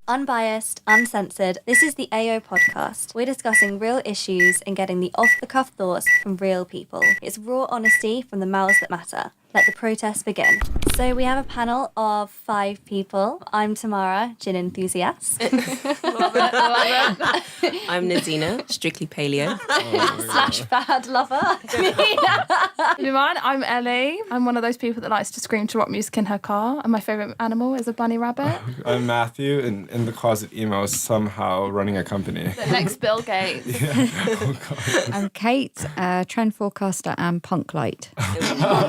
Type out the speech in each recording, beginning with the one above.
Unbiased, uncensored, this is the AO podcast. We're discussing real issues and getting the off-the-cuff thoughts from real people. It's raw honesty from the mouths that matter. Let the protest begin. So we have a panel of 5 people. I'm Tamara, gin enthusiast. Love it. I'm Nazina, strictly paleo. Slash bad lover. Everyone, I'm Ellie. I'm one of those people that likes to scream to rock music in her car, and my favourite animal is a bunny rabbit. I'm Matthew, and in the closet emo is somehow running a company. The next Bill Gates. Yeah. Oh, God. I'm Kate, trend forecaster and punk light. Not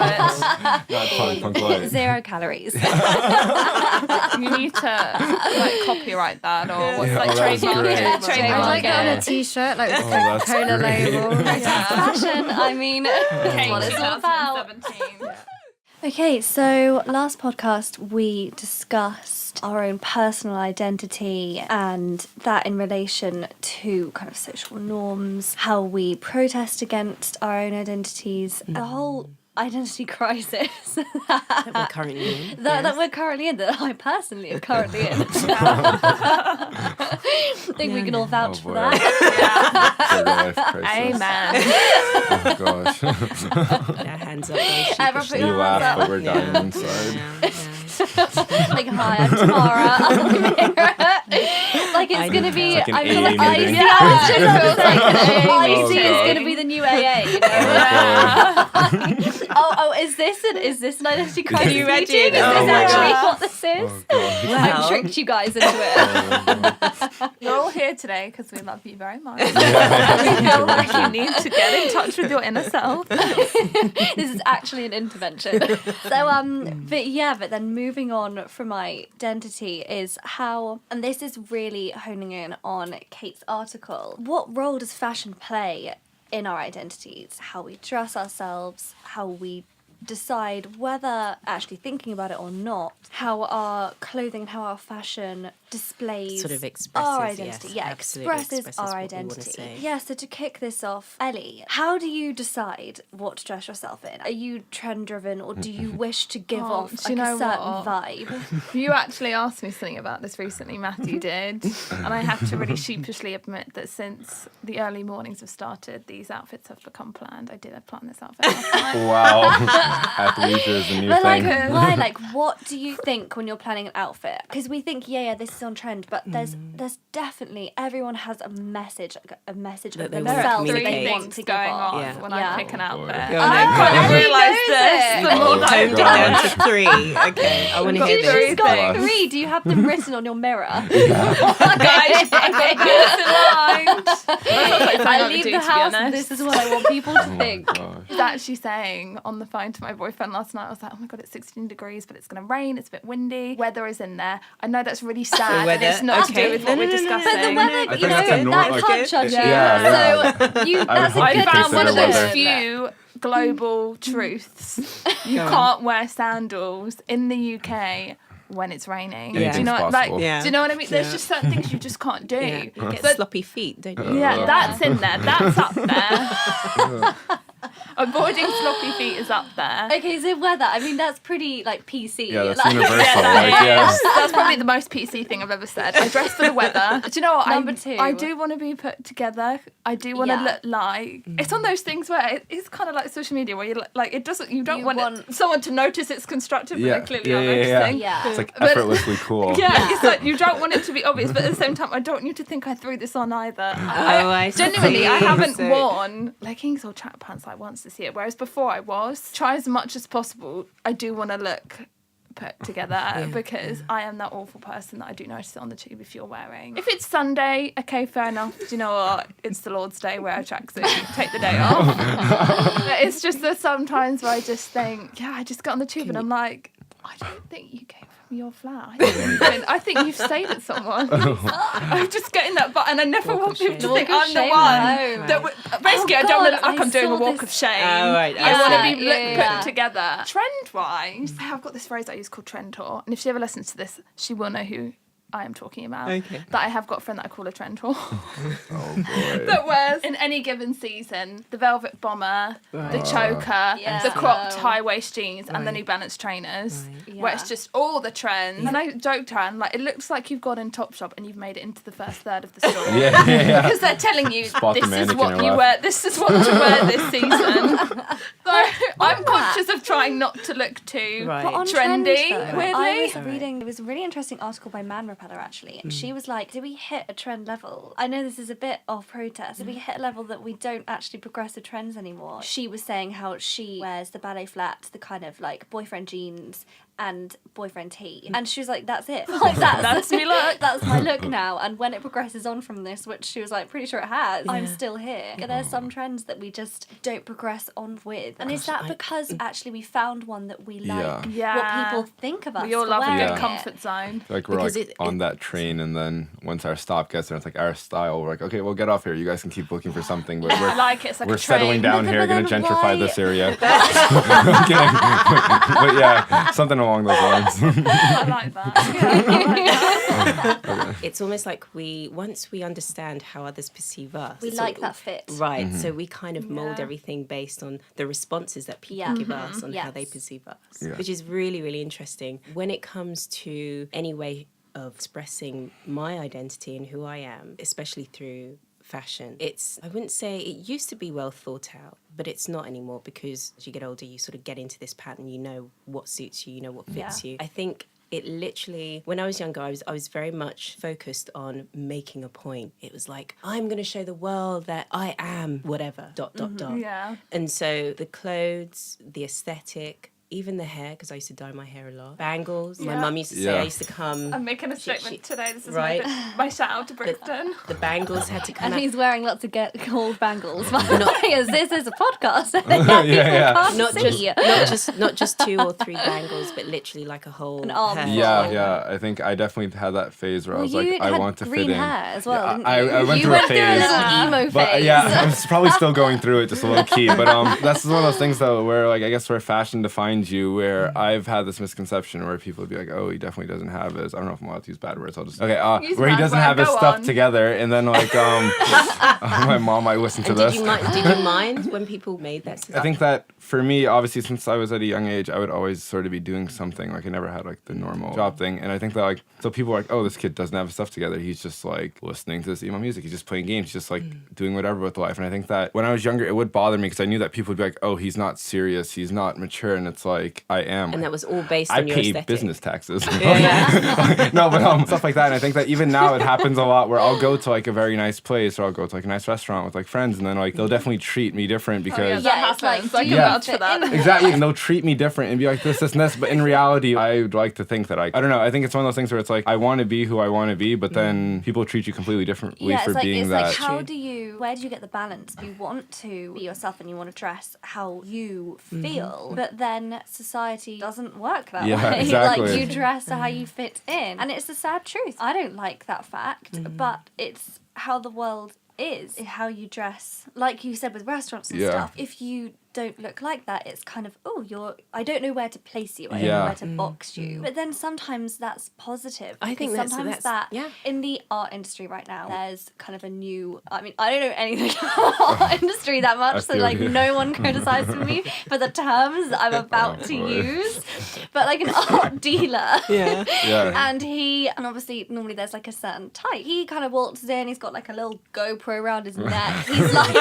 punk light. 0 calories. You need to copyright that or trademark it. I'd Trademark like it on a it. t-shirt, like the that's Coca-Cola great. label. Fashion, I mean, that's what it's all about. 2017. Okay, so last podcast we discussed our own personal identity and that in relation to kind of social norms, how we protest against our own identities, a whole identity crisis That we're currently in. that we're currently in, that I personally am currently in. I think we can all vouch for that. Amen. Oh, gosh. Put our hands up. Everyone put You your hands laugh, up. but we're dying inside. Like, hi, I'm Tamara. Like, it's going to be, It's like an I feel like AA IC, meeting. I was just like, IC Oh, is God. going to be the new AA, you know? Oh, is this an identity crisis you ready? meeting? Is Oh this my actually God. what this is? Oh, gosh. I've tricked you guys into it. You're all here today because we love you very much. We feel like you need to get in touch with your inner self. This is actually an intervention. So, but then moving on from my identity is how, and this is really honing in on Kate's article, what role does fashion play in our identities? How we dress ourselves, how we decide whether actually thinking about it or not, how our clothing and how our fashion displays Sort of expresses, our identity. yes, Yeah, absolutely expresses our what we wanna identity. say. Yeah, so to kick this off, Ellie, how do you decide what to dress yourself in? Are you trend driven or do you wish to give off do like you know a certain what? vibe? You actually asked me something about this recently, Matthew did, and I have to really sheepishly admit that since the early mornings have started, these outfits have become planned. I did plan this outfit last night. Wow. Athleisure is the new But like, thing. why? Like, what do you think when you're planning an outfit? Because we think, yeah, this is on trend, but there's definitely, everyone has a message That of they There themselves are that 3 they want things to give going off. on Yeah. when Yeah. I pick an outfit. boy. Yeah, And I kind of Ellie realised knows this it. the more that Time I've to done down it. to 3. Okay, I want to hear She's this. got Gosh. 3. Do you have them written on your mirror? Guys, I got this in mind. I leave the house and this is what I want people to Oh, think. gosh. I was actually saying on the phone to my boyfriend last night, I was like, oh my God, it's 16 degrees, but it's going to rain, it's a bit windy. Weather is in there. I know that's really sad, and weather, it's not to okay. do with what No, we're no, no, no, no. discussing. But the I weather, think you that's a know, normal- that like, can't judge you. yeah. So that's a hope I good found one of those weather. few global truths. You Go on. can't wear sandals in the UK when it's raining. Yeah. Do you know Anything's like? possible. Yeah. Do you know what I mean? There's Yeah. just certain things you just can't do. Yeah. You get But- sloppy feet, don't you? Yeah, that's in there. That's up there. Avoiding sloppy feet is up there. Okay, so weather, I mean, that's pretty, like, PC. Yeah, that's like, universal. That Like, yeah. is. That's probably the most PC thing I've ever said. I dress for the weather. Do you know what? Number 2. I do want to be put together. I do want to Yeah. look like. It's one of those things where it's kind of like social media where you like it doesn't. You don't You want want- someone to notice it's constructive, but Yeah. they clearly Yeah, are yeah, yeah. noticing. Yeah. It's like But- effortlessly cool. Yeah, it's like you don't want it to be obvious, but at the same time, I don't want you to think I threw this on either. I Genuinely, I see. haven't So- worn leggings or track pants like once this year, whereas before I was. Try as much as possible. I do want to look put together because I am that awful person that I do notice it on the tube if you're wearing. If it's Sunday, okay, fair enough. Do you know what? It's the Lord's Day, wear a tracksuit, take the day off. But it's just that sometimes where I just think, yeah, I just get on the tube and I'm like, I don't think you came from your flat. I think you've stayed at someone. I'm just getting that, and I never want people to Walk think of I'm the shame one. home. That basically, I don't want to look God, like I'm doing a saw walk this- of shame. Oh, right, I want to be yeah. put together. Trend-wise, I've got this phrase I use called trend tour, and if she ever listens to this, she will know who I am talking about. Okay. That I have got a friend that I call a trend whore. Oh boy. That wears in any given season the velvet bomber, Right. the choker, Yeah. the cropped Oh. high waist jeans, and the Right. New Balance trainers, Right. where it's Yeah. just all the trends. And I joked to her, and like, it looks like you've gone in Topshop and you've made it into the first third of the store. Yeah. Because they're telling you Spot the this is mannequin what and you laugh. wear. This is what to wear this season. So I'm conscious of trying not to look too Right. But on trendy. trend, though, weirdly. I was Right. reading, it was a really interesting article by Man Repeller actually. And she was like, did we hit a trend level? I know this is a bit off protest. Did we hit a level that we don't actually progress with trends anymore? She was saying how she wears the ballet flats, the kind of like boyfriend jeans and boyfriend tee. And she was like, that's it. Like That's me look. That's my look now. And when it progresses on from this, which she was like, pretty sure it has, I'm still here. There's some trends that we just don't progress on with. And is that because actually we found one that we like? Yeah. What people think of us. We all for love a wearing good it. comfort zone. Like we're Because like on that train, and then once our stop gets there, it's like our style. We're like, okay, we'll get off here. You guys can keep looking for something, but I like it. It's like we're a train. settling down But here, then gonna gentrify why- this area. I'm kidding. But yeah, something along those lines. I like that. Yeah, I like that. It's almost like once we understand how others perceive us. We so- like that fit. Right. So we kind of mold Yeah. everything based on the responses that people Yeah. give us on how Yes. they perceive us, Yeah. which is really, really interesting. When it comes to any way of expressing my identity and who I am, especially through fashion, I wouldn't say it used to be well thought out, but it's not anymore, because as you get older, you sort of get into this pattern, you know what suits you, you know what fits you. I think it literally, when I was younger, I was very much focused on making a point. It was like, I'm going to show the world that I am whatever, ... Yeah. And so the clothes, the aesthetic, even the hair, because I used to dye my hair a lot. Bangles. My Yeah. mum used to say Yeah. I used to come. I'm making a statement she- today. This is right. my shout out to Brixton. The bangles had to come And out. he's wearing lots of gold bangles. Because this is a podcast. Yeah. Can't Not see. not just 2 or 3 bangles, but literally like a whole arm hair. full. Yeah. I think I definitely had that phase where I was you like, I had want to fit green in. hair as well, Yeah, didn't I you? went You through a went through a phase. little emo But phase. yeah, I'm probably still going through it just a little key. But that's one of those things though, where like I guess where fashion defines you, where I've had this misconception where people would be like, oh, he definitely doesn't have his. I don't know if I'm allowed to use bad words. I'll just Use where he bad doesn't word, have his go stuff on. together, and then like my mom might listen to And this. did you mind when people made that? I think that for me, obviously, since I was at a young age, I would always sort of be doing something. Like I never had like the normal job thing, and I think that like so people are like, oh, this kid doesn't have his stuff together. He's just like listening to this emo music. He's just playing games. He's just like doing whatever with life. And I think that when I was younger, it would bother me because I knew that people would be like, oh, he's not serious. He's not mature. And it's like I am. And that was all based I on your pay aesthetic. business taxes. Yeah. No, but stuff like that. And I think that even now it happens a lot where I'll go to like a very nice place or I'll go to like a nice restaurant with like friends, and then like they'll definitely treat me different because Yeah, it's like, happens. I do can you vouch fit for that. in? exactly, and they'll treat me different and be like this, and this. But in reality, I would like to think that I don't know. I think it's one of those things where it's like I want to be who I want to be, but then people treat you completely differently Yeah, for it's like, being it's that. like where do you get the balance? You want to be yourself and you want to dress how you feel, but then society doesn't work that Yeah, way. exactly. Like you dress how you fit in, and it's a sad truth. I don't like that fact, but it's how the world is, how you dress. Like you said with restaurants and Yeah. stuff, if you don't look like that, it's kind of, I don't know where to place you, I don't Yeah. know where to box you. But then sometimes that's positive. I think because that's- sometimes that yeah. in the art industry right now, there's kind of a new, I mean, I don't know anything about the art industry that much, so feel like you. no one criticizes me for the terms I'm about to boy. use. But like an art dealer. Yeah. Yeah. And obviously normally there's like a certain type. He kind of walks in, he's got like a little GoPro around his neck. He's like,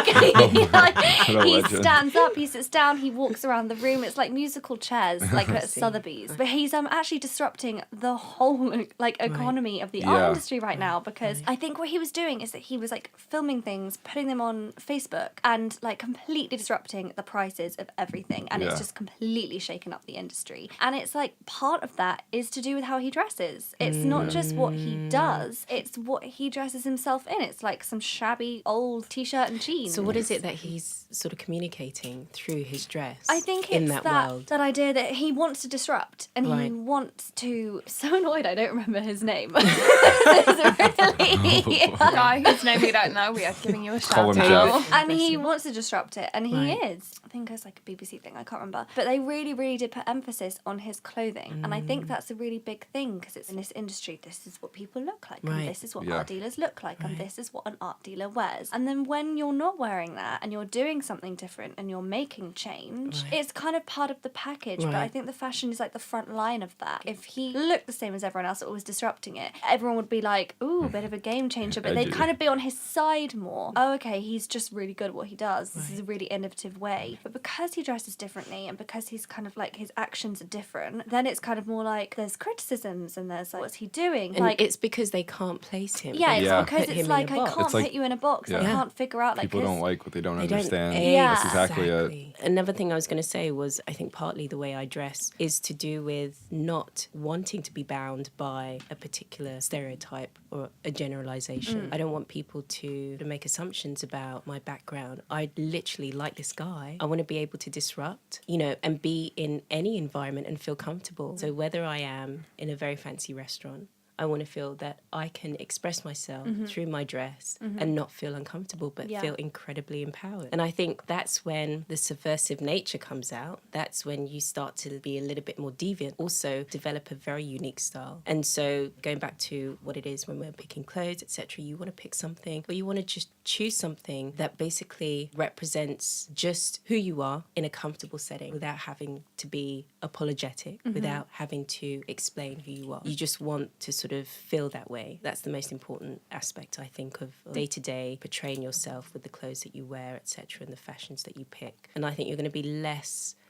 he legend. stands up, he sits down, he walks around the room. It's like musical chairs, like at Sotheby's. But he's actually disrupting the whole like economy of the art Yeah. industry right now, because I think what he was doing is that he was like filming things, putting them on Facebook, and like completely disrupting the prices of everything. And it's Yeah. just completely shaken up the industry. And it's like part of that is to do with how he dresses. It's not just what he does, it's what he dresses himself in. It's like some shabby old t-shirt and jeans. So what is it that he's sort of communicating through his dress. I think in it's that that, world. that idea that he wants to disrupt and he Right. wants to. So annoyed I don't remember his name. It's really, Guy whose name we don't know, we are giving you a Call shout him out. Jeff. and he wants to disrupt it, and he Right. is. I think it's like a BBC thing, I can't remember. But they really, really did put emphasis on his clothing. And I think that's a really big thing because it's in this industry, this is what people look like, Right. and this is what Yeah. art dealers look like, and this is what an art dealer wears. And then when you're not wearing that and you're doing something different and you're making change, Right. it's kind of part of the package. But I Right. think the fashion is like the front line of that. If he looked the same as everyone else that was disrupting it, everyone would be like, ooh, a bit of a game changer. But they'd Edgy. kind of be on his side more. Oh, okay, he's just really good at what he does. This is a really innovative way. But because he dresses differently and because he's kind of like his actions are different, then it's kind of more like there's criticisms and there's like, what's he doing? And like, it's because they can't place him. yeah, They it's Yeah. can't because put it's him like in a I box. can't It's like- put you in a box. I Yeah. can't figure out like People 'cause- don't like what they don't They don't- understand. Yeah. That's exactly it. Another thing I was going to say was I think partly the way I dress is to do with not wanting to be bound by a particular stereotype or a generalization. I don't want people to make assumptions about my background. I literally, like this guy, I want to be able to disrupt, and be in any environment and feel comfortable. So whether I am in a very fancy restaurant, I want to feel that I can express myself through my dress and not feel uncomfortable, but Yeah. feel incredibly empowered. And I think that's when the subversive nature comes out. That's when you start to be a little bit more deviant, also develop a very unique style. And so going back to what it is when we're picking clothes, etc., you want to pick something, or you want to just choose something that basically represents just who you are in a comfortable setting without having to be apologetic, without having to explain who you are. You just want to sort of feel that way. That's the most important aspect, I think, of day-to-day portraying yourself with the clothes that you wear, etc., and the fashions that you pick. And I think you're going to be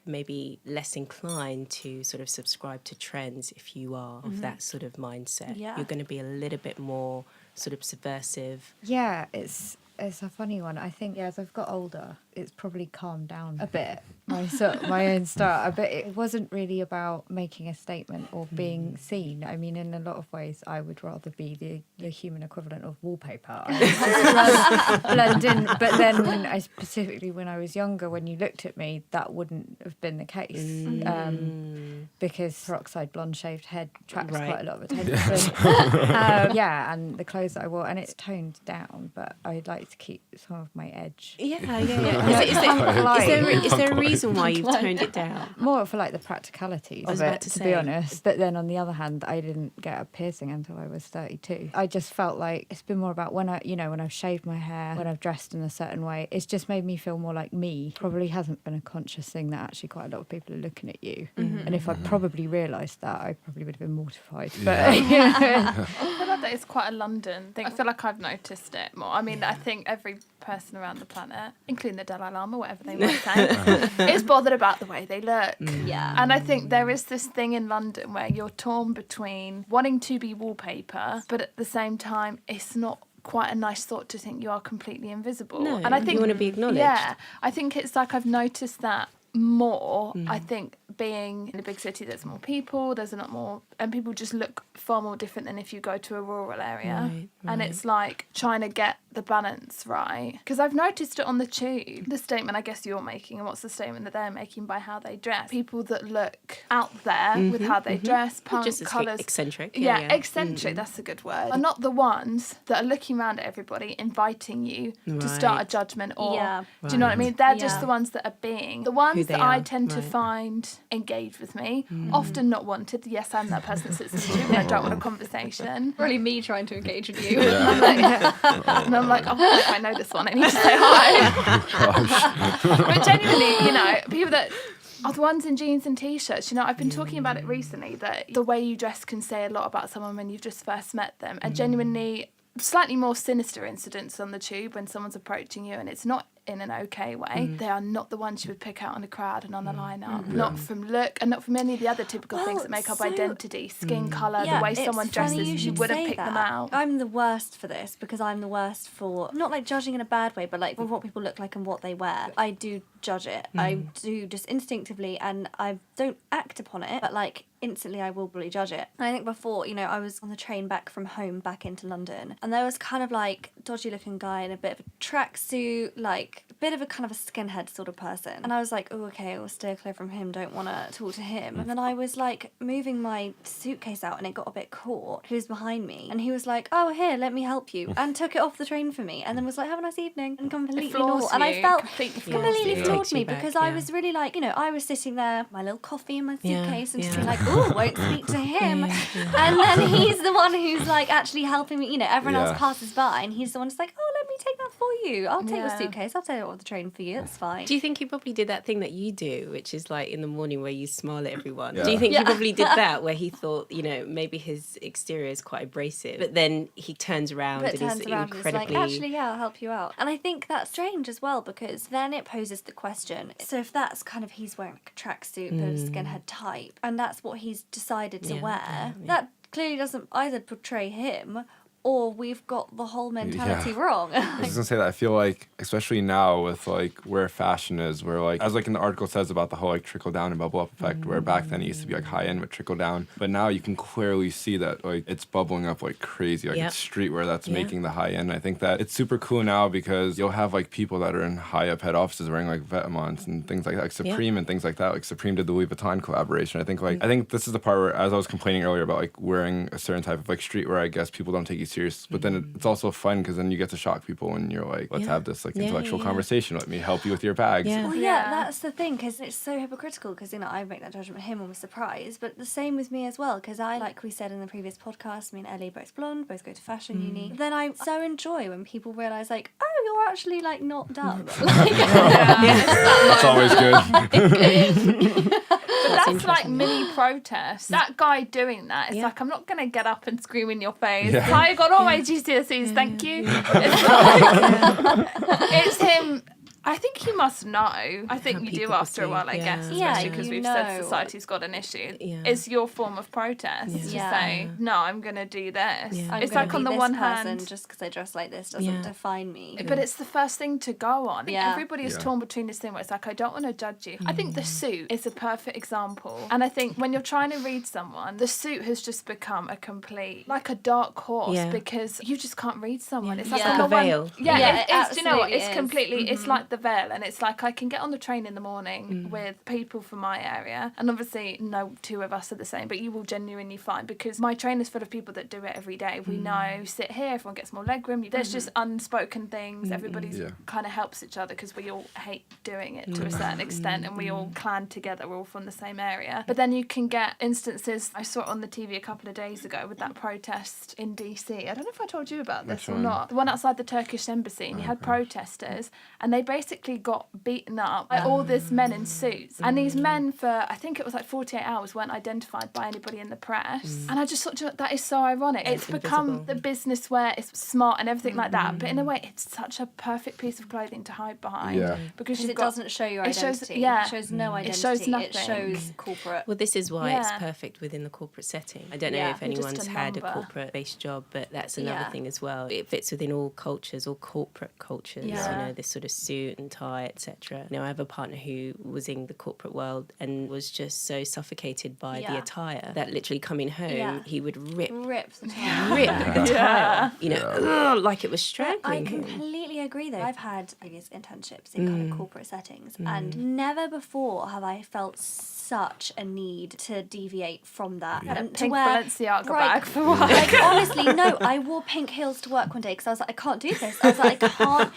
maybe less inclined to sort of subscribe to trends if you are of that sort of mindset. Yeah. You're going to be a little bit more sort of subversive. Yeah, it's a funny one. I think as I've got older, it's probably calmed down a bit. My own style a bit. It wasn't really about making a statement or being seen. I mean, in a lot of ways, I would rather be the human equivalent of wallpaper. I would just blend in. But then, specifically when I was younger, when you looked at me, that wouldn't have been the case. Because peroxide blonde shaved head attracts Right. quite a lot of attention. Yeah, and the clothes that I wore, and it's toned down, but I'd like to keep some of my edge. Yeah. Is there a reason why you've toned it down? More for like the practicalities I was of about it, to to say. be honest. But then on the other hand, I didn't get a piercing until I was 32. I just felt like it's been more about when I've shaved my hair, when I've dressed in a certain way. It's just made me feel more like me. Probably hasn't been a conscious thing that actually quite a lot of people are looking at you. And if I probably realised that, I probably would have been mortified. But I feel like that is quite a London thing. I feel like I've noticed it more. I mean, I think every person around the planet, including the Dalai Lama, whatever they might say, is bothered about the way they look. Yeah. And I think there is this thing in London where you're torn between wanting to be wallpaper, but at the same time, it's not quite a nice thought to think you are completely invisible. No, and I think you want to be acknowledged. Yeah, I think it's like I've noticed that more. I think being in a big city, there's more people, there's a lot more, and people just look far more different than if you go to a rural area. Right, And it's like trying to get the balance right. Because I've noticed it on the tube, the statement I guess you're making, and what's the statement that they're making by how they dress. People that look out there with how they dress, punk, Just as colours. eccentric. Yeah, eccentric, that's a good word. Are not the ones that are looking around at everybody, inviting you to start a Right. judgment or, Yeah. do you know what I mean? They're just Yeah. the ones that are being. The ones they that I are, tend to right. find engage with me, often not wanted. Yes, I'm that person that sits in the tube and I don't want a conversation. Really me trying to engage with you. And I'm like, oh, I know this one. I need to say hi. But genuinely, people that are the ones in jeans and t-shirts. I've been talking about it recently, that the way you dress can say a lot about someone when you've just first met them. And genuinely, slightly more sinister incidents on the tube when someone's approaching you and it's not in an okay way. They are not the ones you would pick out in a crowd and on a lineup. Not from look and not from any of the other typical things that make up identity, skin colour, the way it's someone funny dresses. You should wouldn't say pick them that. out. I'm the worst for this because I'm the worst for not like judging in a bad way, but like for what people look like and what they wear. I do judge it. I do just instinctively, and I don't act upon it, but like instantly I will probably judge it. And I think before, I was on the train back from home back into London, and there was kind of like dodgy looking guy in a bit of a tracksuit, like bit of a kind of a skinhead sort of person. And I was like, oh, okay, I'll steer clear from him, don't want to talk to him. And then I was like moving my suitcase out and it got a bit caught. He was behind me and he was like, oh, here, let me help you. And took it off the train for me and then was like, have a nice evening, and completely normal. And I felt completely floored me because I was really like, you know, I was sitting there, my little coffee in my suitcase and just being like, oh, won't speak to him. And then he's the one who's like actually helping me, you know, everyone else passes by and he's the one who's like, oh, let me take that for you. I'll take your suitcase, I'll take it off the train for you, that's fine. Do you think he probably did that thing that you do, which is like in the morning where you smile at everyone? Do you think he probably did that, where he thought, you know, maybe his exterior is quite abrasive, but then he turns around and is incredibly... like, actually, I'll help you out. And I think that's strange as well, because then it poses the question, so if that's kind of, he's wearing like a tracksuit, but a skinhead type, and that's what he's decided to wear, that clearly doesn't either portray him or we've got the whole mentality wrong. I was just gonna say that I feel like, especially now with like where fashion is, where like, as like in the article says about the whole like trickle down and bubble up effect, where back then it used to be like high end but trickle down, but now you can clearly see that like it's bubbling up like crazy, like it's streetwear that's making the high end. I think that it's super cool now because you'll have like people that are in high up head offices wearing like Vetements and things like that, like Supreme and things like that. Like Supreme did the Louis Vuitton collaboration. I think this is the part where, as I was complaining earlier about like wearing a certain type of like streetwear, I guess people don't take you serious, but then it's also fun because then you get to shock people and you're like, let's have this like intellectual conversation. Let me help you with your bags. Well, that's the thing, because it's so hypocritical, because, you know, I make that judgment of him and was surprised, but the same with me as well, because I, like we said in the previous podcast, me and Ellie both blonde, both go to fashion uni. Then I so enjoy when people realise like, oh, you're actually like not dumb. That's always good. That's like mini protest. That guy doing that, it's like, I'm not going to get up and scream in your face. I got all my GCSEs, thank you. It's like, it's him. I think he must know. I think you do after a while, I guess, especially because we've said society's got an issue. It's your form of protest to say, no, I'm going to do this. It's like on the one hand, just because I dress like this doesn't define me. But it's the first thing to go on. Everybody is torn between this thing where it's like, I don't want to judge you. I think the suit is a perfect example. And I think when you're trying to read someone, the suit has just become a complete, like a dark horse, because you just can't read someone. It's like a veil. Do you know what? It's completely, it's like the veil, and it's like I can get on the train in the morning with people from my area, and obviously no two of us are the same, but you will genuinely find, because my train is full of people that do it every day. We know, sit here, everyone gets more legroom. There's just unspoken things. Everybody's kind of helps each other because we all hate doing it to a certain extent, and we all clan together. We're all from the same area. But then you can get instances. I saw it on the TV a couple of days ago with that protest in DC. I don't know if I told you about this or not. The one outside the Turkish embassy, and you had protesters, and they basically got beaten up by all these men in suits. And these men, for I think it was like 48 hours, weren't identified by anybody in the press. And I just thought, that is so ironic. It's become the business where it's smart and everything like that, but in a way it's such a perfect piece of clothing to hide behind, because it doesn't show your identity. It shows no identity. It shows nothing. It shows corporate. Well, this is why it's perfect within the corporate setting. I don't know if anyone's had a corporate-based job, but that's another thing as well. It fits within all cultures, all corporate cultures, you know, this sort of suit and tie, etc. You know, I have a partner who was in the corporate world and was just so suffocated by the attire that literally coming home, he would rip the tie off, you know, like it was strangling him. I completely agree, though. I've had previous internships in kind of corporate settings, and never before have I felt such a need to deviate from that. And pink to wear Balenciaga bag for work. Like, honestly, no, I wore pink heels to work one day because I was like, I can't do this. I was like, I can't.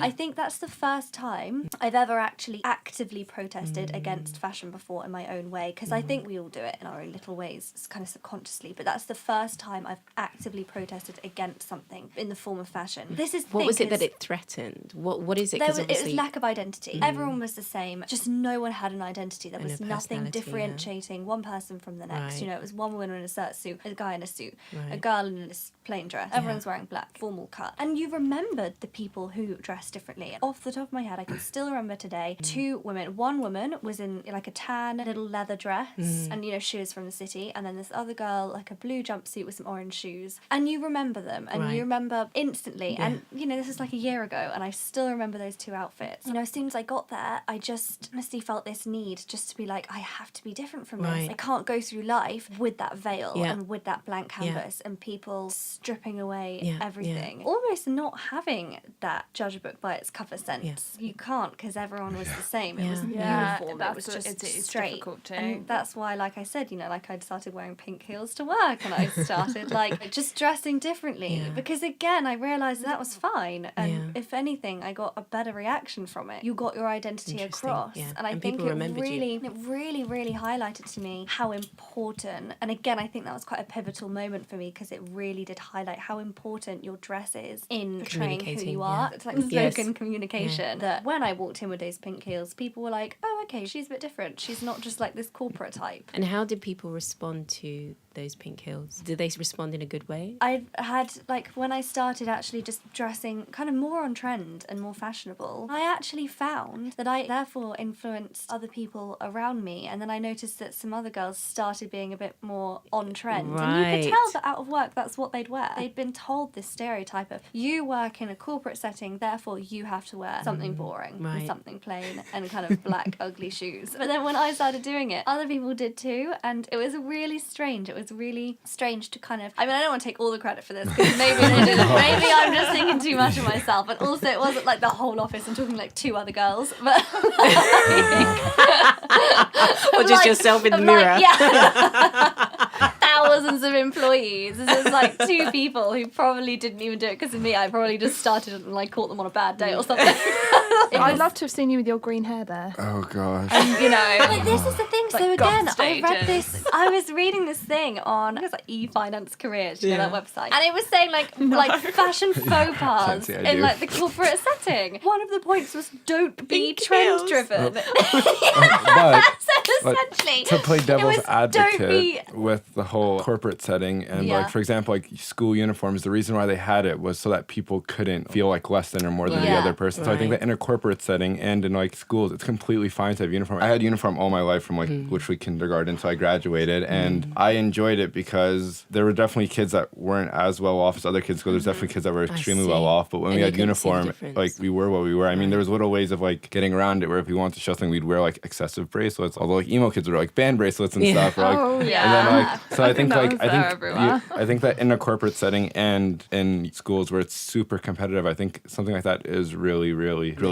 I think that's the first time I've ever actually actively protested against fashion before in my own way, because I think we all do it in our own little ways, kind of subconsciously, but that's the first time I've actively protested against something in the form of fashion. This is what was it that it threatened? What is it? It was lack of identity. Everyone was the same, just no one had an identity. There was nothing differentiating one person from the next. You know, it was one woman in a suit, a guy in a suit, a girl in a plain dress. Everyone's wearing black, formal cut, and you remembered the people who dressed differently. Off the top of my head, I can still remember today two women. One woman was in like a tan little leather dress, and you know, she was from the city, and then this other girl like a blue jumpsuit with some orange shoes, and you remember them, and you remember instantly. And you know, this is like a year year ago, and I still remember those 2 outfits. As soon as I got there, I just honestly felt this need just to be like, I have to be different from this. I can't go through life with that veil and with that blank canvas and people stripping away everything. Almost not having that judge a book by its cover sense. You can't, because everyone was the same. It wasn't uniform. It was just straight. And that's why, like I said, like I started wearing pink heels to work, and I started like just dressing differently because again I realised that was fine, and if anything I got a better reaction from it. You got your identity across, and I think it really highlighted to me how important, and again I think that was quite a pivotal moment for me because it really did highlight how important your dress is in portraying who you are. It's like spoken communication that when I walked in with those pink heels, people were like, oh okay, she's a bit different, she's not just like this corporate type. And how did people respond to those pink heels? Did they respond in a good way? I had, like, when I started actually just dressing kind of more on trend and more fashionable, I actually found that I therefore influenced other people around me, and then I noticed that some other girls started being a bit more on trend. And you could tell that out of work that's what they'd wear. They'd been told this stereotype of, you work in a corporate setting, therefore you have to wear something boring and something plain and kind of black ugly shoes. But then when I started doing it, other people did too, and it was really strange. It was really strange to kind of, I mean, I don't want to take all the credit for this because maybe they didn't. Maybe I'm just thinking too much of myself, and also it wasn't like the whole office. I'm talking like 2 other girls, but or just like, yourself in the mirror. Thousands of employees. This is like 2 people who probably didn't even do it because of me. I probably just started and like caught them on a bad day or something. I'd love to have seen you with your green hair there. Oh gosh. And but this is the thing. Like so again, I read stages. this. I was reading this thing on, I think it's like eFinance Careers, you know, that website, and it was saying like fashion faux pas in like the corporate setting. One of the points was don't be trend driven. But So essentially, to play devil's advocate be... with the whole corporate setting and like for example like school uniforms, the reason why they had it was so that people couldn't feel like less than or more than the other person. So I think that in a corporate setting and in like schools, it's completely fine to have uniform. I had uniform all my life from like literally kindergarten until I graduated, and I enjoyed it because there were definitely kids that weren't as well off as other kids. So there's definitely kids that were extremely well off, but when we had uniform, like we were what we were. I mean, there was little ways of like getting around it where if we wanted to show something, we'd wear like excessive bracelets. Although like emo kids would wear like band bracelets and stuff. Or, like, and then like so I think that in a corporate setting and in schools where it's super competitive, I think something like that is really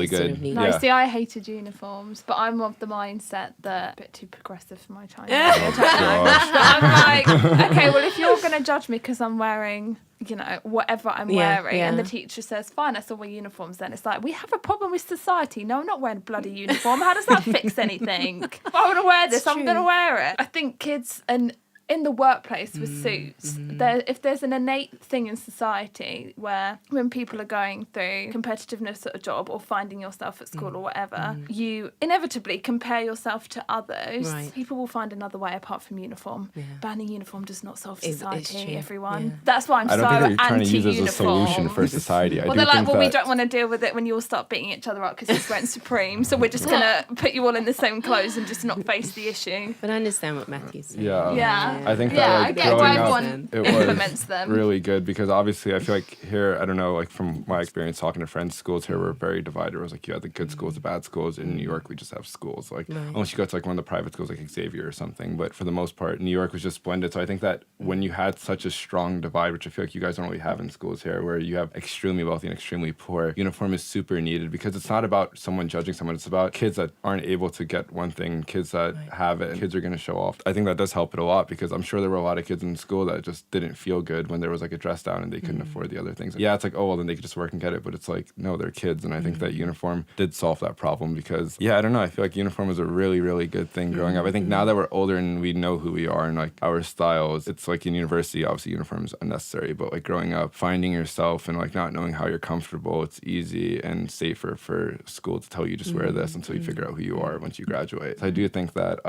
good. No, see, I hated uniforms, but I'm of the mindset that a bit too progressive for my time. I don't know. But I'm like, okay, well, if you're going to judge me because I'm wearing, you know, whatever I'm wearing, and the teacher says, fine, I still wear uniforms, then it's like, we have a problem with society. No, I'm not wearing a bloody uniform. How does that fix anything? If I want to wear this, I'm going to wear it. I think kids and in the workplace with suits, if there's an innate thing in society where when people are going through competitiveness at a job or finding yourself at school or whatever, you inevitably compare yourself to others. People will find another way apart from uniform. Banning uniform does not solve society, everyone. That's why I'm so anti-uniform. I don't think you're trying to use it as a solution for society. Well, they're like, well, we don't want to deal with it when you all start beating each other up because it's wearing Supreme, so we're just going to put you all in the same clothes and just not face the issue. But I understand what Matthew's saying. Yeah. I think that like, I get why everyone it implements them. Really good because obviously I feel like here, I don't know, like from my experience talking to friends, schools here were very divided. It was like you had the good schools, the bad schools. In New York, we just have schools. Like unless you go to like one of the private schools like Xavier or something, but for the most part, New York was just blended. So I think that when you had such a strong divide, which I feel like you guys don't really have in schools here, where you have extremely wealthy and extremely poor, uniform is super needed because it's not about someone judging someone. It's about kids that aren't able to get one thing, kids that have it, and kids are going to show off. I think that does help it a lot because I'm sure there were a lot of kids in school that just didn't feel good when there was like a dress down and they couldn't afford the other things. Yeah, it's like, oh, well, then they could just work and get it. But it's like, no, they're kids. And I think that uniform did solve that problem because, I don't know. I feel like uniform was a really good thing growing up. I think now that we're older and we know who we are and like our styles, it's like in university, obviously uniform is unnecessary. But like growing up, finding yourself and like not knowing how you're comfortable, it's easy and safer for school to tell you just wear this until you figure out who you are once you graduate. So I do think that,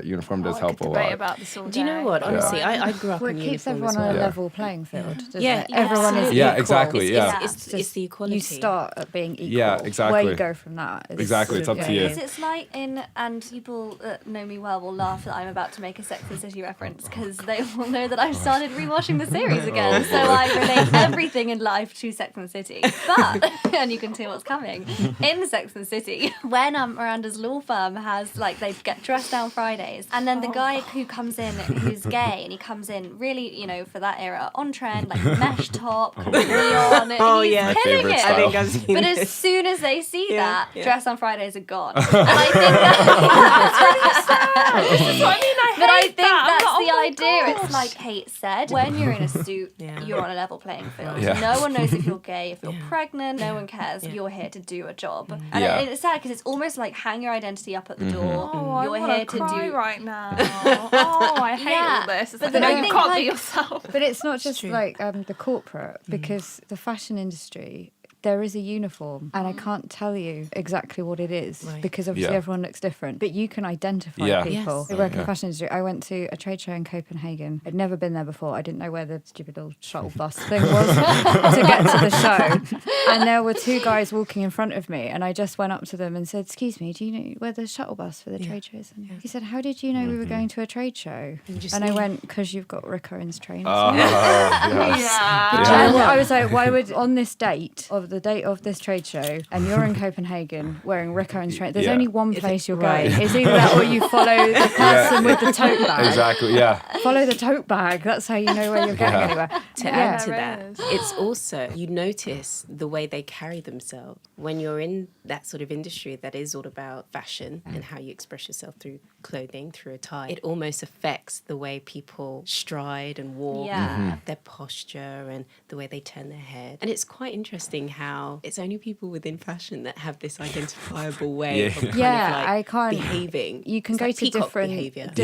uniform does help a lot. About this all Do you know know what? Honestly, I grew up Well, in it keeps uniform as everyone on well. a level playing field. Doesn't Yeah, it? Everyone is absolutely. equal. Exactly, yeah. It's the equality. You start at being equal. Yeah, exactly. Where you go from that is Exactly, it's up to you. Because it's like and people that know me well will laugh that I'm about to make a Sex and the City reference because they will know that I've started rewatching the series again. So I relate everything in life to Sex and the City. But, and you can see what's coming, in Sex and the City, when Miranda's law firm has, like, they get dressed down Fridays, and then the guy who comes in, who's gay, and he comes in really, you know, for that era, on trend, like mesh top, kind of neon, he's yeah. killing Favorite it. style. I think I've seen But it. as soon as they see that, yeah. dress on Fridays are gone. And I think I think that's the idea. It's like Kate said, when you're in a suit, you're on a level playing field. Yeah. No one knows if you're gay, if you're pregnant, no one cares. You're here to do a job. And Yeah. it's sad because it's almost like hang your identity up at the door. Oh, You're I here to cry do right now. Oh, I hate all this. It's but like, then no, I you think, can't like- be yourself. But it's not just true. like the corporate, because the fashion industry, there is a uniform, and I can't tell you exactly what it is Right. because obviously Yeah. everyone looks different. But you can identify Yeah. people Yes. who work in Yeah. the fashion industry. I went to a trade show in Copenhagen. I'd never been there before. I didn't know where the stupid little shuttle bus thing was to get to the show. And there were two guys walking in front of me, and I just went up to them and said, "Excuse me, do you know where the shuttle bus for the trade show is?" And he said, "How did you know we were going to a trade show?" just And I knew. went, "Because you've got Rick Owens trainers." Yes. And I was like, why would, on this date, of the date of this trade show, and you're in Copenhagen wearing Rick Owens trainers, there's Yeah. only one place you're right. going. It's either that or you follow the person with the tote bag. Exactly, yeah. Follow the tote bag. That's how you know where you're going anywhere. To add to There that, is. it's also, you notice the way they carry themselves when you're in that sort of industry that is all about fashion and how you express yourself through clothing, through attire. It almost affects the way people stride and walk, Yeah. their posture and the way they turn their head. And it's quite interesting how it's only people within fashion that have this identifiable way Yeah. of kind Yeah, of like I can't. behaving. You can It's go like to peacock different behaviour. events,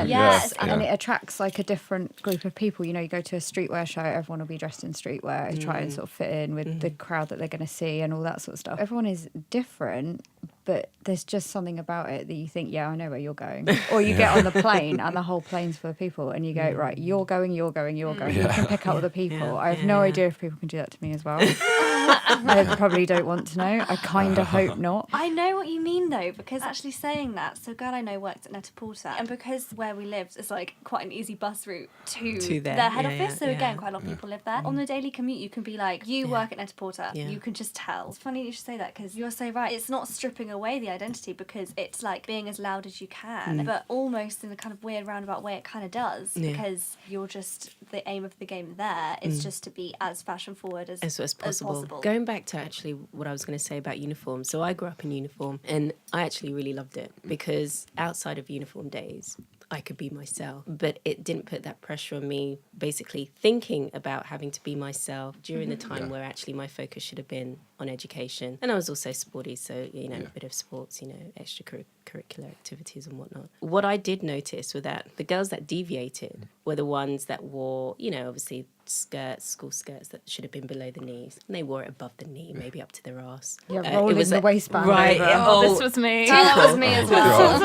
Yes, and yeah. it attracts like a different group of people. You know, you go to a streetwear show, everyone will be dressed in streetwear, try and sort of fit in with the crowd that they're going to see and all that sort of stuff. Everyone is different, but there's just something about it that you think, yeah, I know where you're going. Or you get on the plane and the whole plane's full of people and you go, right, you're going. You can pick up other people. I have no idea if people can do that to me as well. I probably don't want to know. I kind of hope not. I know what you mean though, because actually saying that, so a girl I know worked at Net-a-Porter, and because where we lived is like quite an easy bus route to there, their head yeah, office, so yeah, again, yeah. quite a lot of people live there. On the daily commute, you can be like, you work at Net-a-Porter, Yeah. you can just tell. It's funny you should say that because you're so right. It's not stripping away the identity because it's like being as loud as you can, but almost in a kind of weird roundabout way, it kind of does because you're just the aim of the game there is just to be as fashion forward as possible. Going back to actually what I was going to say about uniform. So I grew up in uniform and I actually really loved it because outside of uniform days, I could be myself, but it didn't put that pressure on me basically thinking about having to be myself during the time where actually my focus should have been on education. And I was also sporty, so, you know, a bit of sports, you know, extracurricular activities and whatnot. What I did notice was that the girls that deviated were the ones that wore, you know, obviously skirts, school skirts that should have been below the knees. And they wore it above the knee, maybe up to their arse. Yeah, rolling the waistband right, over. Oh, this was me. That was me as well.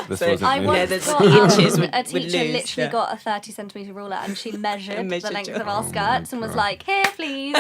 This So wasn't I me. once the got inches would a teacher lose, literally yeah. got a 30 centimetre ruler and she measured, Measured the length your- of our skirts and was like, here please,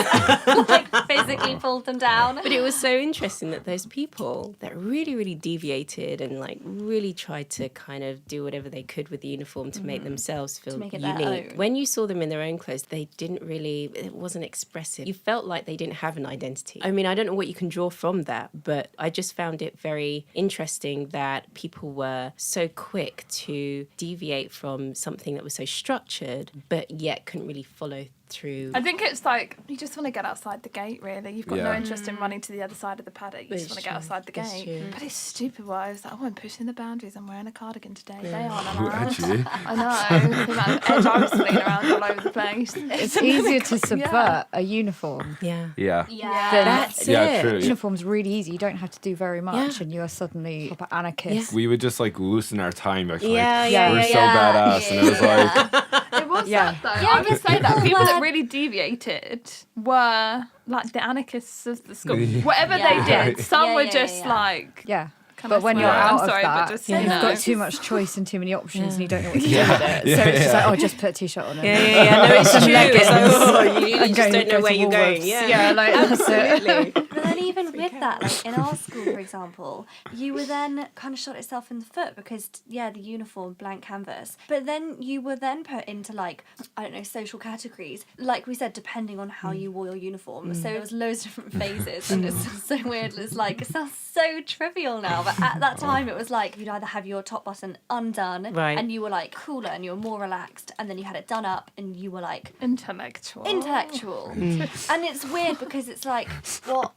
like physically pulled them down. But it was so interesting that those people that really, really deviated and like really tried to kind of do whatever they could with the uniform to make themselves feel make it their unique. own. When you saw them in their own clothes, they didn't really, it wasn't expressive. You felt like they didn't have an identity. I mean, I don't know what you can draw from that, but I just found it very interesting that people were so quick to deviate from something that was so structured, but yet couldn't really follow through. I think it's like you just want to get outside the gate, really. You've got no Yeah. interest in running to the other side of the paddock. You just It's want to get true. outside the It's gate. true. But it's stupid why I was like, oh, I'm pushing the boundaries. I'm wearing a cardigan today. They aren't Ooh, allowed. edgy. I know. The amount of edge I was flinging around all over the place. It's easier to subvert a uniform. Yeah. Yeah. Yeah. Than That's Yeah, it. true. uniform's really easy. You don't have to do very much, Yeah. and you are suddenly proper anarchist. We would just like loosen our time. Like, Yeah, we're yeah, so badass. And it was like, It was Yeah. that though. Yeah, I would say that people people that were- really deviated were like the anarchists of the school. Yeah. Whatever Yeah. they did, some Yeah, were yeah, just yeah. like Yeah. Can But I when swear? you're out I'm of sorry, that, but just you've you know. got too much choice and too many options, and you don't know what to Yeah. do with it. So it's just like, oh, just put a t-shirt on. Yeah. No, it's true. It's like, oh, you And just go- don't know go where to you're going. Woolworths. Yeah, like that's it. absolutely. But then even with that, like in our school, for example, you were then kind of shot yourself in the foot because, yeah, the uniform, blank canvas. But then you were then put into like, I don't know, social categories. Like we said, depending on how you wore your uniform. So there was loads of different phases and it's so weird. It's like, it sounds so trivial now. But at that time, it was like you'd either have your top button undone Right. and you were like cooler and you were more relaxed. And then you had it done up and you were like Intellectual. And it's weird because it's like what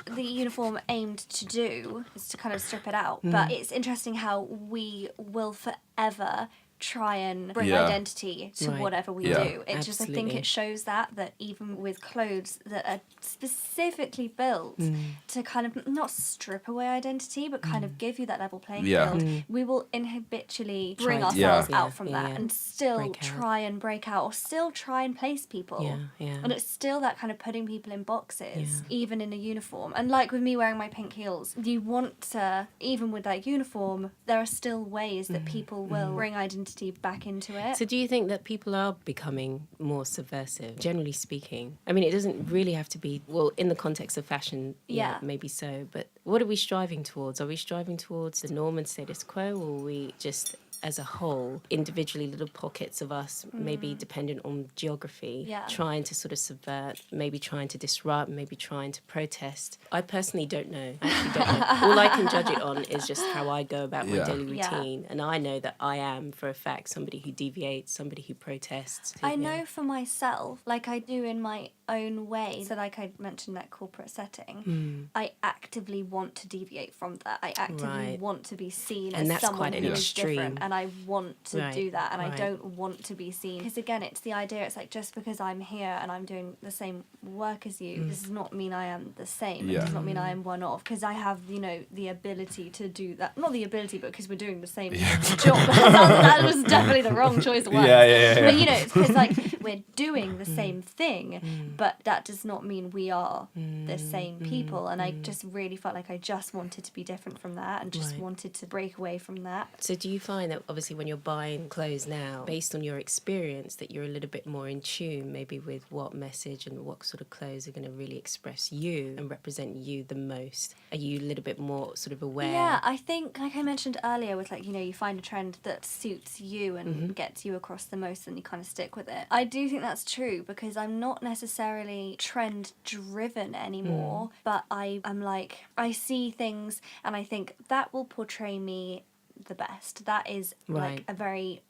the uniform aimed to do is to kind of strip it out. But it's interesting how we will forever try and bring Yeah. identity to Right. whatever we Yeah. do. It just, I think Absolutely. it shows that even with clothes that are specifically built to kind of not strip away identity, but kind of give you that level playing Yeah. field, we will habitually bring Try to- ourselves Yeah. out from Yeah, that yeah. and still Break out. try and break out or still try and place people. Yeah. And it's still that kind of putting people in boxes, Yeah. even in a uniform. And like with me wearing my pink heels, you want to, even with that uniform, there are still ways that people will bring identity back into it. So do you think that people are becoming more subversive, generally speaking? I mean, it doesn't really have to be, well, in the context of fashion, Yeah. maybe so, but what are we striving towards? Are we striving towards the norm and status quo, or are we just, as a whole, individually little pockets of us, maybe dependent on geography, Yeah. trying to sort of subvert, maybe trying to disrupt, maybe trying to protest? I personally don't know. I actually don't know. All I can judge it on is just how I go about my Yeah. daily Yeah. routine. And I know that I am, for a fact, somebody who deviates, somebody who protests. I know for myself, like I do in my own way, so like I mentioned that corporate setting, I actively want to deviate from that. I actively Right. want to be seen And as that's someone quite an who is extreme. different, and I want to Right, do that, and I right. don't want to be seen. Because again, it's the idea, it's like just because I'm here and I'm doing the same work as you, this does not mean I am the same. It Yeah. does not mean I am one of, because I have, the ability to do that. Not the ability, but because we're doing the same job. That was definitely the wrong choice of words. Yeah. But it's because like we're doing the same thing, but that does not mean we are the same people. And I just really felt like I just wanted to be different from that and just Right. wanted to break away from that. So do you find that obviously when you're buying clothes now, based on your experience, that you're a little bit more in tune maybe with what message and what sort of clothes are going to really express you and represent you the most? Are you a little bit more sort of aware? Yeah, I think, like I mentioned earlier, with like, you find a trend that suits you and gets you across the most and you kind of stick with it. I do think that's true because I'm not necessarily trend driven anymore, but I am like, I see things and I think that will portray me the best. That is like Right. a very,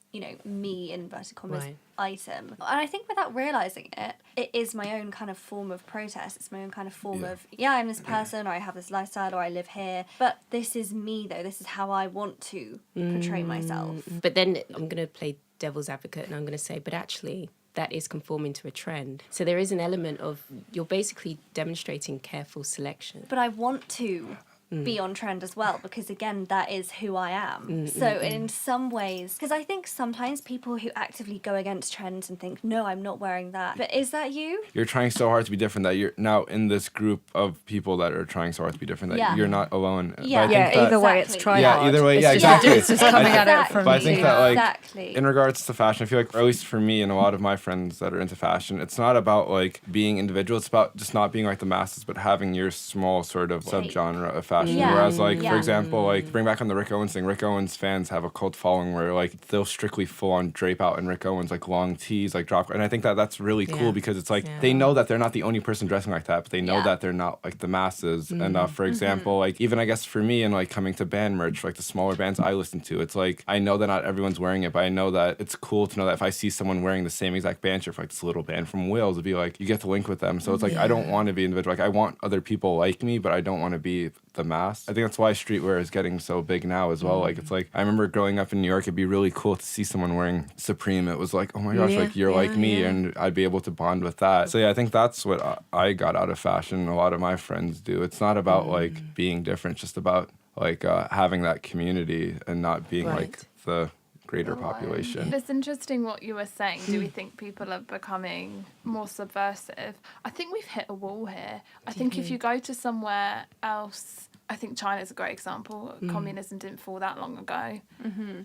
me in inverted commas Right. item. And I think without realising it, it is my own kind of form of protest. It's my own kind of form of, I'm this person or I have this lifestyle or I live here. But this is me though. This is how I want to portray myself. But then I'm going to play devil's advocate and I'm going to say, but actually that is conforming to a trend. So there is an element of, you're basically demonstrating careful selection. But I want to be on trend as well because again that is who I am. So in some ways, because I think sometimes people who actively go against trends and think, no, I'm not wearing that, but is that you? You're trying so hard to be different that you're now in this group of people that are trying so hard to be different that Yeah. you're not alone. But Yeah. I think Yeah, that, either way, it's Exactly. try Yeah, hard. either way, It's yeah, just- exactly. It's just coming at it from But I think the- that, like, Exactly. in regards to fashion, I feel like, or at least for me and a lot of my friends that are into fashion, it's not about like being individual. It's about just not being like the masses, but having your small sort of Take. subgenre of fashion. Yeah. Whereas, like, Yeah. for example, like bring back on the Rick Owens thing. Rick Owens fans have a cult following where like they'll strictly full on drape out in Rick Owens like long tees, like drop. And I think that that's really cool Yeah. because it's like Yeah. they know that they're not the only person dressing like that, but they know Yeah. that they're not like the masses. And for example, like even I guess for me and like coming to band merch, like the smaller bands I listen to, it's like I know that not everyone's wearing it, but I know that it's cool to know that if I see someone wearing the same exact band shirt for like this little band from Wales, it'd be like you get to link with them. So it's like I don't want to be individual. Like I want other people like me, but I don't want to be the mass. I think that's why streetwear is getting so big now as well. Like it's like I remember growing up in New York, it'd be really cool to see someone wearing Supreme. It was like, oh my gosh, Yeah, like you're like yeah, me, yeah. and I'd be able to bond with that. So yeah, I think that's what I got out of fashion. A lot of my friends do. It's not about like being different, it's just about like having that community and not being like Right. the greater population. It's interesting what you were saying. Do we think people are becoming more subversive? I think we've hit a wall here. I think if you go to somewhere else I think China's a great example. Communism didn't fall that long ago.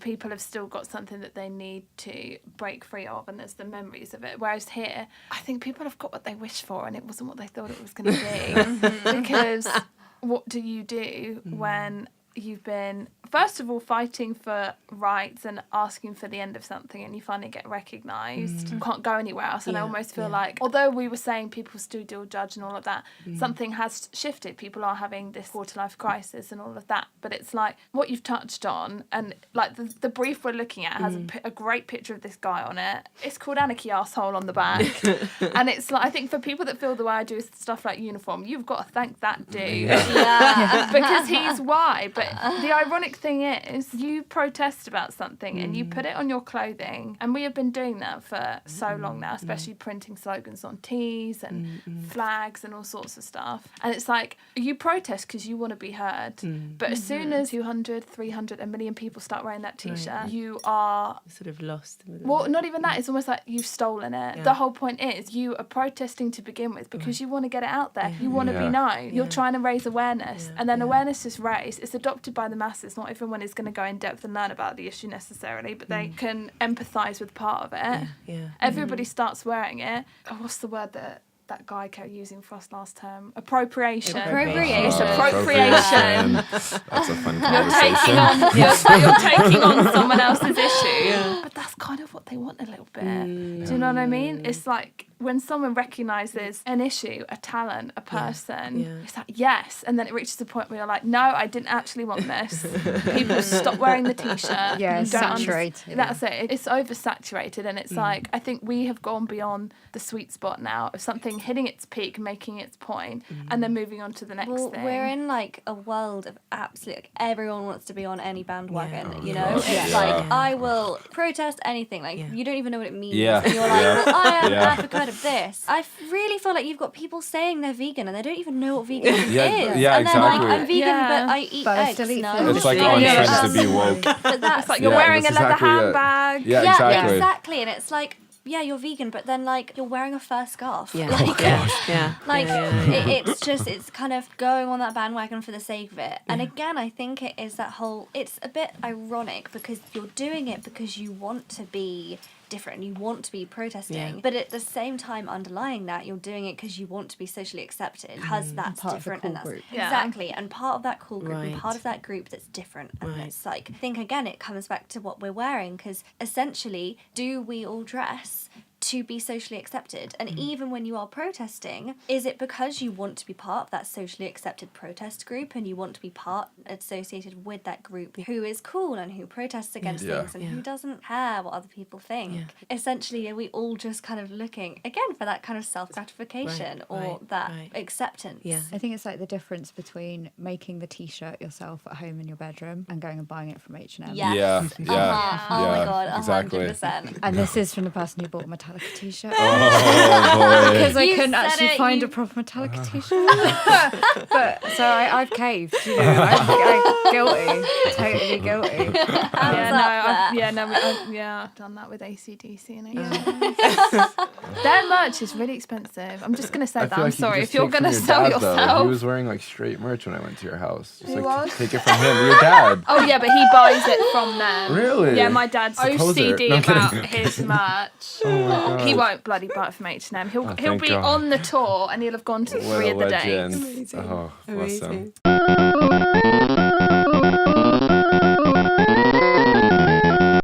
People have still got something that they need to break free of, and there's the memories of it. Whereas here, I think people have got what they wished for, and it wasn't what they thought it was going to be. Because what do you do when you've been, first of all, fighting for rights and asking for the end of something, and you finally get recognised? You can't go anywhere else. And I almost feel like, although we were saying people still do judge and all of that, something has shifted. People are having this quarter-life crisis and all of that. But it's like what you've touched on, and like the brief we're looking at has a great picture of this guy on it. It's called Anarchy Arsehole on the back. And it's like, I think for people that feel the way I do with stuff like uniform, you've got to thank that dude. Because he's why. But the ironic thing is, you protest about something and you put it on your clothing, and we have been doing that for so long now, especially printing slogans on tees and flags and all sorts of stuff. And it's like, you protest because you want to be heard, but as soon as 200, 300, a million people start wearing that t-shirt, you are sort of lost. Well, not even that. It's almost like you've stolen it. The whole point is you are protesting to begin with because you want to get it out there. You want to be known. You're trying to raise awareness, and then awareness is raised. It's adopted by the masses. Not everyone is going to go in depth and learn about the issue necessarily, but they can empathise with part of it. Everybody starts wearing it. Oh, what's the word that guy kept using for us last term? Appropriation. It's appropriation. That's a fun You're taking on someone else's issue. But that's kind of what they want a little bit. Do you know what I mean? It's like when someone recognises an issue, a talent, a person, it's like, yes. And then it reaches a point where you're like, no, I didn't actually want this. People stop wearing the t-shirt. Yeah, it's saturated. That's it. It's oversaturated. And it's like, I think we have gone beyond the sweet spot now of something hitting its peak, making its point, and then moving on to the next thing. We're in like a world of absolute, like, everyone wants to be on any bandwagon, you know? It's like, I will protest anything. Like, you don't even know what it means. And you're like, well, I am an advocate of this. I really feel like you've got people saying they're vegan and they don't even know what veganism is. And they're like, I'm vegan, but I eat eggs. No. It's like on trend to be woke. But that's like, you're wearing a leather handbag. Yeah, exactly. And it's like, yeah, you're vegan, but then like you're wearing a fur scarf. It's kind of going on that bandwagon for the sake of it. And again, I think it is that whole, it's a bit ironic because you're doing it because you want to be different, you want to be protesting, but at the same time underlying that you're doing it because you want to be socially accepted, because that's part different, of and the that's cool exactly, and part of that cool group, and part of that group that's different. And it's like, I think again it comes back to what we're wearing, because essentially, do we all dress to be socially accepted? And even when you are protesting, is it because you want to be part of that socially accepted protest group, and you want to be associated with that group who is cool and who protests against things and who doesn't care what other people think? Essentially, are we all just kind of looking again for that kind of self-gratification or that acceptance? I think it's like the difference between making the t-shirt yourself at home in your bedroom and going and buying it from H&M. Oh my god, 100%. And this is from the person who bought a Metallica t-shirt. Oh boy. Because I couldn't actually find a proper Metallica t-shirt. But so I've caved, you know. I'm guilty, totally guilty. I've done that with ACDC and it. Their merch is really expensive. I'm just gonna say that. I'm sorry if you're gonna sell yourself. He was wearing like straight merch when I went to your house. Just like take it from him. Your dad. Oh yeah, but he buys it from them. Really? Yeah, my dad's OCD about his merch. Oh my God. He won't bloody buy it from H&M. He'll be on the tour and he'll have gone to 3 of the dates. Amazing. Oh, bless him.